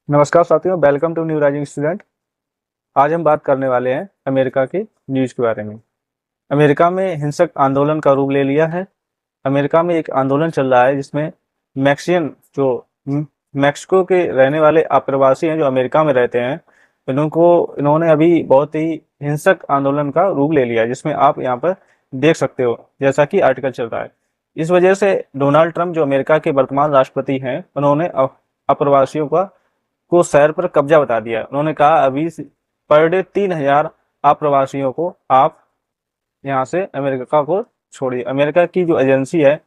नमस्कार साथियों, welcome to new rising student. आज हम बात करने वाले हैं अमेरिका के न्यूज़ के बारे में। अमेरिका में हिंसक आंदोलन का रूप ले लिया है। अमेरिका में एक आंदोलन चल रहा है जिसमें मैक्सियन जो मैक्सिको के रहने वाले अप्रवासी हैं जो अमेरिका में रहते हैं, इन्होंने अभी बहुत ही हिंसक आंदोलन का रूप ले लिया है, जिसमें आप यहाँ पर देख सकते हो जैसा कि आर्टिकल चल रहा है। इस वजह से डोनाल्ड ट्रंप जो अमेरिका के वर्तमान राष्ट्रपति हैं, उन्होंने अप्रवासियों को शहर पर कब्जा बता दिया। उन्होंने कहा अभी पर डे 3,000 अप्रवासियों को आप यहाँ से अमेरिका को छोड़िए। अमेरिका की जो एजेंसी है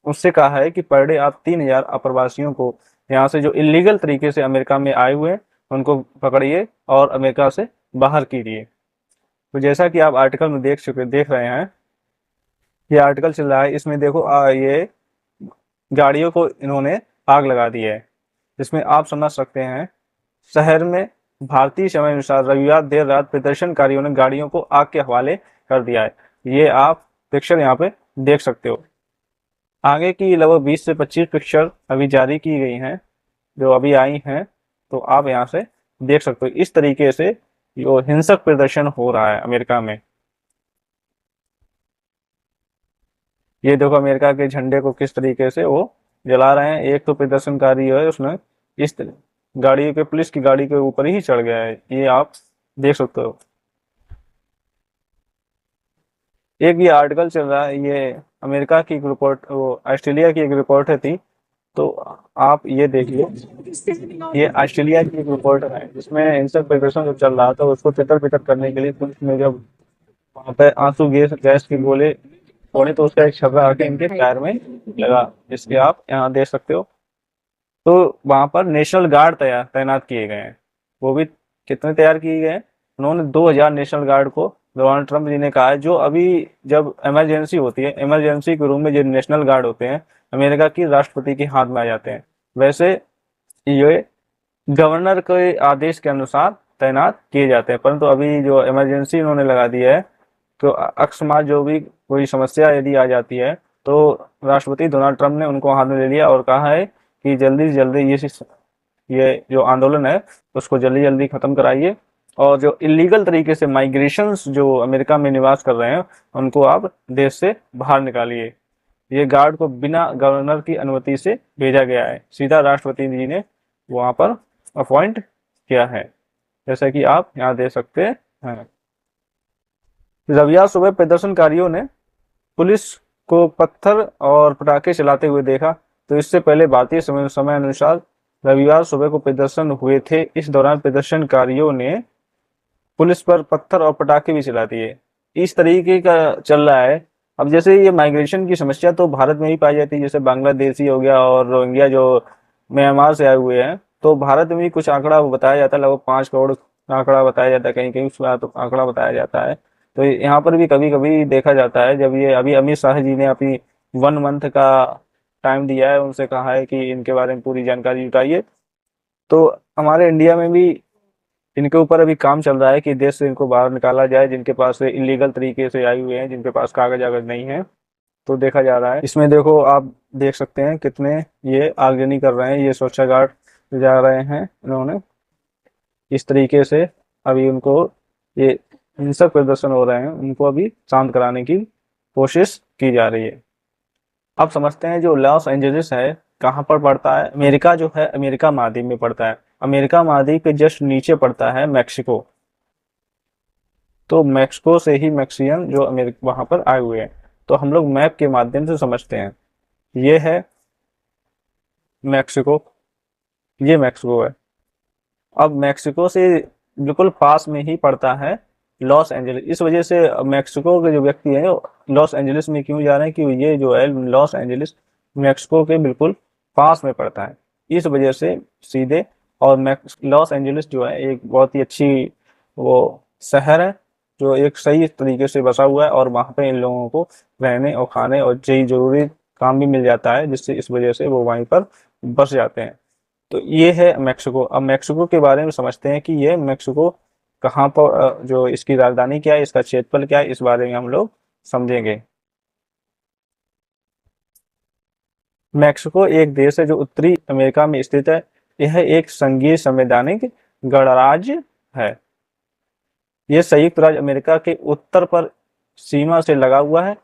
उससे कहा है कि पर डे आप 3,000 अप्रवासियों को यहाँ से जो इलीगल तरीके से अमेरिका में आए हुए हैं उनको पकड़िए और अमेरिका से बाहर कीजिए। तो जैसा कि आप आर्टिकल में देख रहे हैं, ये आर्टिकल चल रहा है, इसमें देखो ये गाड़ियों को इन्होंने आग लगा दी है, जिसमें आप समझ सकते हैं शहर में भारतीय समय अनुसार रविवार देर रात प्रदर्शनकारियों ने गाड़ियों को आग के हवाले कर दिया है। ये आप पिक्चर यहाँ पे देख सकते हो। आगे की लगभग 20 से 25 पिक्चर अभी जारी की गई हैं जो अभी आई हैं, तो आप यहाँ से देख सकते हो इस तरीके से जो हिंसक प्रदर्शन हो रहा है अमेरिका में। ये देखो अमेरिका के झंडे को किस तरीके से वो जला रहे हैं। एक तो प्रदर्शनकारी है, उसने गाड़ी के पुलिस की गाड़ी के ऊपर ही चढ़ गया है, ये आप देख सकते हो। एक ये आर्टिकल चल रहा है, ये अमेरिका की एक रिपोर्ट, वो ऑस्ट्रेलिया की एक रिपोर्ट है थी, तो आप ये देखिए, ये ऑस्ट्रेलिया की एक रिपोर्ट है जिसमें हिंसक प्रदर्शन जो चल रहा था उसको तितर बितर करने के लिए पुलिस ने जब वहां पे आंसू गैस की गोले फोड़े तो उसका एक छर्रा आके इनके टायर में लगा, जिसके आप यहाँ देख सकते हो। तो वहां पर नेशनल गार्ड तैनात किए गए हैं। वो भी कितने तैयार किए गए हैं, उन्होंने 2,000 नेशनल गार्ड को डोनाल्ड ट्रंप जी ने कहा है। जो अभी जब इमरजेंसी होती है, इमरजेंसी के रूम में जो नेशनल गार्ड होते हैं अमेरिका की राष्ट्रपति के हाथ में आ जाते हैं, वैसे ये गवर्नर के आदेश के अनुसार तैनात किए जाते हैं। परंतु अभी जो इमरजेंसी उन्होंने लगा दी है, तो अकस्मात जो भी कोई समस्या यदि आ जाती है तो राष्ट्रपति डोनाल्ड ट्रंप ने उनको हाथ में ले लिया और कहा है कि जल्दी से जल्दी ये जो आंदोलन है उसको जल्दी जल्दी खत्म कराइए, और जो इलीगल तरीके से माइग्रेशंस जो अमेरिका में निवास कर रहे हैं उनको आप देश से बाहर निकालिए। ये गार्ड को बिना गवर्नर की अनुमति से भेजा गया है, सीधा राष्ट्रपति जी ने वहां पर अपॉइंट किया है, जैसा कि आप यहाँ देख सकते हैं। रविवार सुबह प्रदर्शनकारियों ने पुलिस को पत्थर और पटाखे चलाते हुए देखा। तो इससे पहले भारतीय समय अनुसार रविवार सुबह को प्रदर्शन हुए थे। इस दौरान प्रदर्शनकारियों ने पुलिस पर पत्थर और पटाखे भी चला दिए। इस तरीके का चल रहा है। अब जैसे ये माइग्रेशन की समस्या तो भारत में ही पाई जाती है, जैसे बांग्लादेशी हो गया और रोहिंग्या जो म्यांमार से आए हुए हैं, तो भारत में भी कुछ आंकड़ा बताया जाता है, लगभग 5 करोड़ आंकड़ा बताया जाता है, कहीं कहीं उसका तो आंकड़ा बताया जाता है। तो यहाँ पर भी कभी कभी देखा जाता है, जब ये अभी अमित शाह जी ने अपनी 1 मंथ का टाइम दिया है, उनसे कहा है कि इनके बारे में पूरी जानकारी जुटाइए, तो हमारे इंडिया में भी इनके ऊपर अभी काम चल रहा है कि देश से इनको बाहर निकाला जाए, जिनके पास से इलीगल तरीके से आए हुए हैं, जिनके पास कागज आगज नहीं है, तो देखा जा रहा है। इसमें देखो आप देख सकते हैं कितने ये आगजनी कर रहे हैं, ये सुरक्षा गार्ड जा रहे हैं, इन्होंने इस तरीके से अभी उनको ये हिंसक प्रदर्शन हो रहे हैं उनको अभी शांत कराने की कोशिश की जा रही है। अब समझते हैं जो लॉस एंजलिस है कहाँ पर पड़ता है। अमेरिका जो है अमेरिका महाद्वीप में पड़ता है। अमेरिका महाद्वीप के जस्ट नीचे पड़ता है मैक्सिको। तो मैक्सिको से ही मैक्सियन जो अमेरिका वहां पर आए हुए हैं, तो हम लोग मैप के माध्यम से समझते हैं। ये है मैक्सिको, ये मैक्सिको है। अब मैक्सिको से बिल्कुल पास में ही पड़ता है लॉस एंजलिस। इस वजह से मैक्सिको के जो व्यक्ति हैं लॉस एंजलिस में क्यों जा रहे हैं कि ये जो है लॉस एंजलिस मैक्सिको के बिल्कुल पास में पड़ता है, इस वजह से सीधे। और लॉस एंजलिस जो है एक बहुत ही अच्छी वो शहर है जो एक सही तरीके से बसा हुआ है, और वहाँ पे इन लोगों को रहने और खाने और जरूरी काम भी मिल जाता है, जिससे इस वजह से वो वहीं पर बस जाते हैं। तो ये है मैक्सिको। अब मैक्सिको के बारे में समझते हैं कि ये मैक्सिको कहाँ पर, जो इसकी राजधानी क्या है, इसका क्षेत्रफल क्या है, इस बारे में हम लोग समझेंगे। मैक्सिको एक देश है जो उत्तरी अमेरिका में स्थित है। यह एक संघीय संवैधानिक गणराज्य है। यह संयुक्त राज्य अमेरिका के उत्तर पर सीमा से लगा हुआ है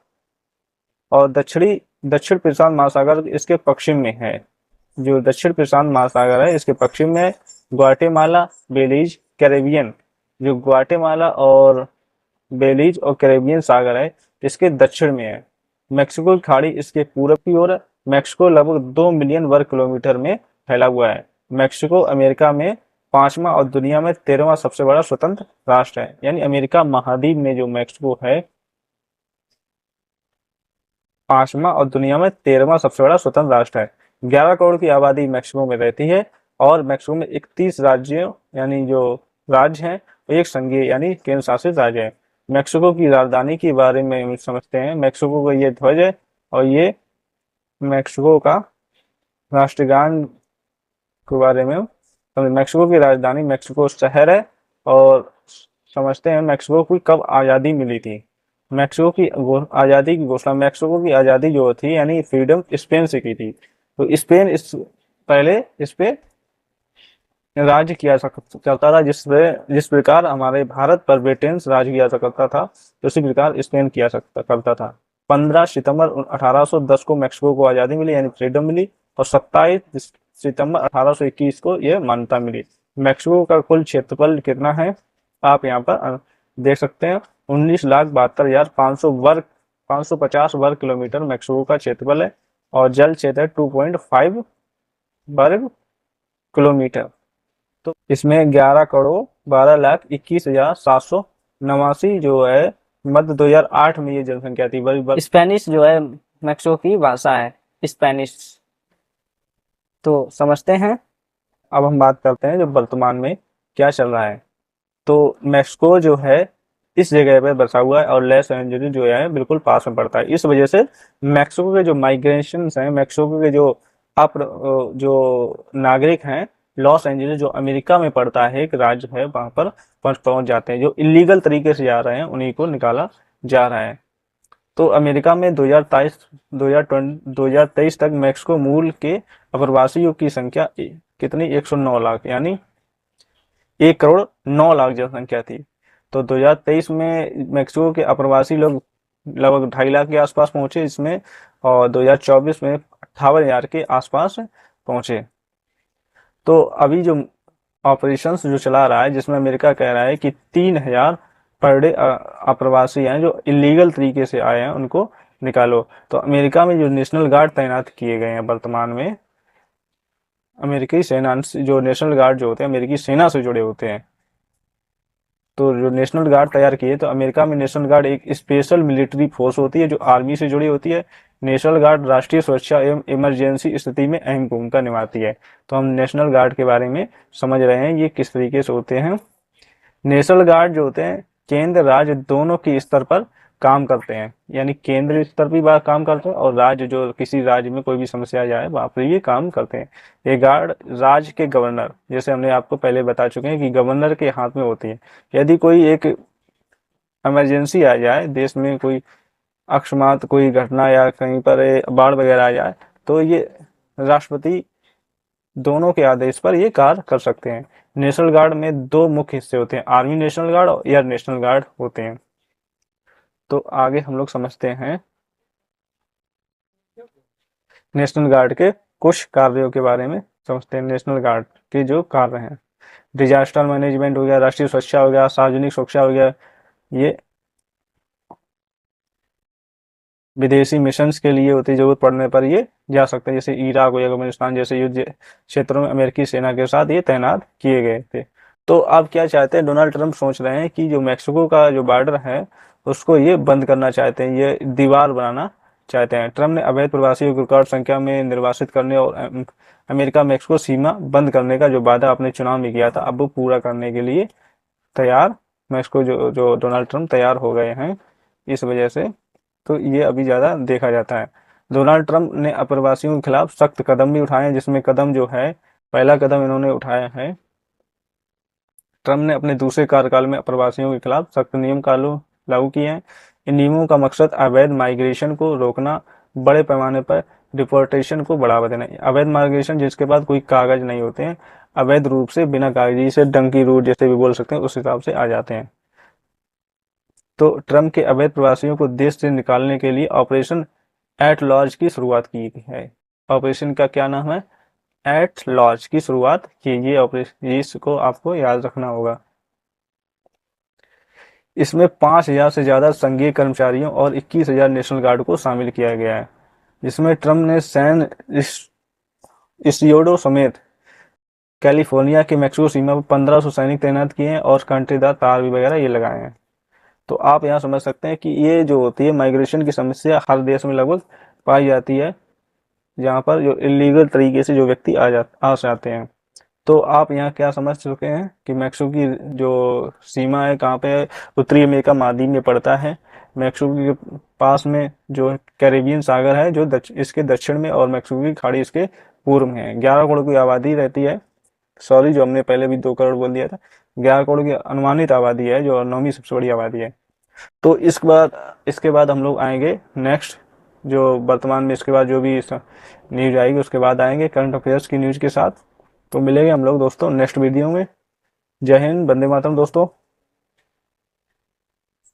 और दक्षिण प्रशांत महासागर इसके पश्चिम में है। जो दक्षिण प्रशांत महासागर है इसके पश्चिम में है। ग्वाटेमाला, बेलीज, कैरेबियन, जो ग्वाटेमाला और बेलीज और कैरेबियन सागर है इसके दक्षिण में है। मेक्सिको की खाड़ी इसके पूरब की ओर है। मेक्सिको लगभग 2 मिलियन वर्ग किलोमीटर में फैला हुआ है। मेक्सिको अमेरिका में 5वां और दुनिया में 13वां सबसे बड़ा स्वतंत्र राष्ट्र है। यानी अमेरिका महाद्वीप में जो मेक्सिको है 5वां और दुनिया में 13वां सबसे बड़ा स्वतंत्र राष्ट्र है। 11 करोड़ की आबादी मेक्सिको में रहती है और मेक्सिको में 31 राज्यों यानी जो राज्य हैं एक संघीय यानी केंद्र शासित राज्य है। मेक्सिको की राजधानी के बारे में हम समझते हैं। मेक्सिको का ये ध्वज है और ये मेक्सिको का राष्ट्रगान के बारे में। मेक्सिको की राजधानी मेक्सिको शहर है और समझते हैं मेक्सिको को कब आज़ादी मिली थी। मेक्सिको की आज़ादी की घोषणा, मेक्सिको की आज़ादी जो थी यानी फ्रीडम स्पेन से की थी। तो स्पेन पहले इस पे राज्य किया करता था। जिस प्रकार हमारे भारत पर ब्रिटेन राज किया करता था उसी प्रकार स्पेन किया करता था। 15 सितंबर 1810 को मेक्सिको को आज़ादी मिली यानी फ्रीडम मिली और 27 सितंबर 1821 को यह मान्यता मिली। मेक्सिको का कुल क्षेत्रफल कितना है आप यहाँ पर देख सकते हैं। 19,72,550 वर्ग किलोमीटर मेक्सिको का क्षेत्रफल है और जल क्षेत्र है 2.5 वर्ग किलोमीटर। तो इसमें 11 करोड़ 12,21,789 जो है मध्य 2008 में ये जनसंख्या थी। स्पेनिश जो है मेक्सिको की भाषा है, स्पेनिश। तो समझते हैं। अब हम बात करते हैं जो वर्तमान में क्या चल रहा है। तो मेक्सिको जो है इस जगह पे बसा हुआ है और लॉस एंजलिस जो है बिल्कुल पास में पड़ता है। इस वजह से मेक्सिको के जो माइग्रेशन हैं, मेक्सिको के जो नागरिक हैं, लॉस एंजलिस जो अमेरिका में पड़ता है एक राज्य है वहां पर पहुंच जाते हैं। जो इलीगल तरीके से जा रहे हैं उन्हीं को निकाला जा रहा है। तो अमेरिका में 2023 तक मेक्सिको मूल के अप्रवासियों की संख्या कितनी 109 लाख यानी 1 करोड़ 9 लाख जनसंख्या थी। तो 2023 में मेक्सिको के अप्रवासी लोग लगभग 2.5 लाख के आसपास पहुंचे इसमें और 2024 में 58,000 के आसपास पहुंचे। तो अभी जो ऑपरेशंस जो चला रहा है जिसमें अमेरिका कह रहा है कि 3,000 पर डे अप्रवासी हैं जो इलीगल तरीके से आए हैं उनको निकालो। तो अमेरिका में जो नेशनल गार्ड तैनात किए गए हैं वर्तमान में, अमेरिकी सेना जो नेशनल गार्ड जो होते हैं अमेरिकी सेना से जुड़े होते हैं। तो जो नेशनल गार्ड तैयार किए, तो अमेरिका में नेशनल गार्ड एक स्पेशल मिलिट्री फोर्स होती है जो आर्मी से जुड़ी होती है। नेशनल गार्ड राष्ट्रीय सुरक्षा एवं इमरजेंसी स्थिति में अहम भूमिका निभाती है। तो हम नेशनल गार्ड के बारे में समझ रहे हैं ये किस तरीके से होते हैं। नेशनल गार्ड जो होते हैं केंद्र राज्य दोनों के स्तर पर काम करते हैं, यानी केंद्र स्तर पर काम करते हैं और राज्य जो किसी राज्य में कोई भी समस्या जाए वहां पर ये काम करते हैं। ये गार्ड राज्य के गवर्नर, जैसे हमने आपको पहले बता चुके हैं कि गवर्नर के हाथ में होती है। यदि कोई एक इमरजेंसी आ जाए, देश में कोई अकस्मात कोई घटना या कहीं पर बाढ़ वगैरह आ जाए, तो ये राष्ट्रपति दोनों के आदेश पर ये कार्य कर सकते हैं। नेशनल गार्ड में 2 मुख्य हिस्से होते हैं, आर्मी नेशनल गार्ड और एयर नेशनल गार्ड होते हैं। तो आगे हम लोग समझते हैं नेशनल गार्ड के कुछ कार्यों के बारे में समझते हैं। नेशनल गार्ड के जो कार्य हैं, डिजास्टर मैनेजमेंट हो गया, राष्ट्रीय सुरक्षा हो गया, सार्वजनिक सुरक्षा हो गया, ये विदेशी मिशंस के लिए होती जरूरत पड़ने पर ये जा सकते हैं। जैसे इराक या अफगानिस्तान जैसे युद्ध क्षेत्रों में अमेरिकी सेना के साथ ये तैनात किए गए थे। तो अब क्या चाहते हैं, डोनाल्ड ट्रंप सोच रहे हैं कि जो मेक्सिको का जो बॉर्डर है उसको ये बंद करना चाहते हैं, ये दीवार बनाना चाहते हैं। ट्रंप ने अवैध प्रवासियों को रिकॉर्ड संख्या में निर्वासित करने और अमेरिका मेक्सिको सीमा बंद करने का जो वादा अपने चुनाव में किया था, अब वो पूरा करने के लिए तैयार मेक्सिको जो डोनाल्ड ट्रंप तैयार हो गए हैं। इस वजह से तो ये अभी ज़्यादा देखा जाता है। डोनाल्ड ट्रंप ने अप्रवासियों के खिलाफ सख्त कदम भी उठाए हैं, जिसमें कदम जो है पहला कदम इन्होंने उठाया है, ट्रंप ने अपने दूसरे कार्यकाल में अप्रवासियों के खिलाफ सख्त नियम लागू किए हैं। इन नियमों का मकसद अवैध माइग्रेशन को रोकना, बड़े पैमाने पर डिपोर्टेशन को बढ़ावा देना। अवैध माइग्रेशन जिसके पास कोई कागज नहीं होते हैं, अवैध रूप से बिना कागजी से डंकी रूट जैसे भी बोल सकते हैं, उस हिसाब से आ जाते हैं। तो ट्रम्प के अवैध प्रवासियों को देश से निकालने के लिए ऑपरेशन एट लॉज की शुरुआत की है। ऑपरेशन का क्या नाम है? एट लॉज की शुरुआत की। ये ऑपरेशन, इसको आपको याद रखना होगा। इसमें 5,000 से ज्यादा संघीय कर्मचारियों और 21,000 नेशनल गार्ड को शामिल किया गया है, जिसमें ट्रम्प ने सैन इसियोडो समेत कैलिफोर्निया की मैक्सिको सीमा पर 1,500 सैनिक तैनात किए हैं और कांटेदार तार भी वगैरह ये लगाए हैं। तो आप यहाँ समझ सकते हैं कि ये जो होती है माइग्रेशन की समस्या हर देश में लगभग पाई जाती है, जहाँ पर जो इलीगल तरीके से जो व्यक्ति आ जाते हैं। तो आप यहाँ क्या समझ चुके हैं कि मैक्सिको की जो सीमा है कहाँ पे है? उत्तरी अमेरिका महाद्वीप में पड़ता है। मैक्सिको के पास में जो कैरेबियन सागर है, जो इसके दक्षिण में, और मैक्सिको की खाड़ी इसके पूर्व में है। 11 करोड़ की आबादी रहती है। सॉरी, जो हमने पहले भी 2 करोड़ बोल दिया था। 11 करोड़ की अनुमानित आबादी है, जो 9वीं सबसे बड़ी आबादी है। तो इसके बाद हम लोग आएंगे नेक्स्ट, जो वर्तमान में इसके बाद जो भी न्यूज आएगी उसके बाद आएंगे करंट अफेयर्स की न्यूज के साथ। तो मिलेंगे हम लोग दोस्तों नेक्स्ट वीडियो में। जय हिंद, वंदे मातरम दोस्तों।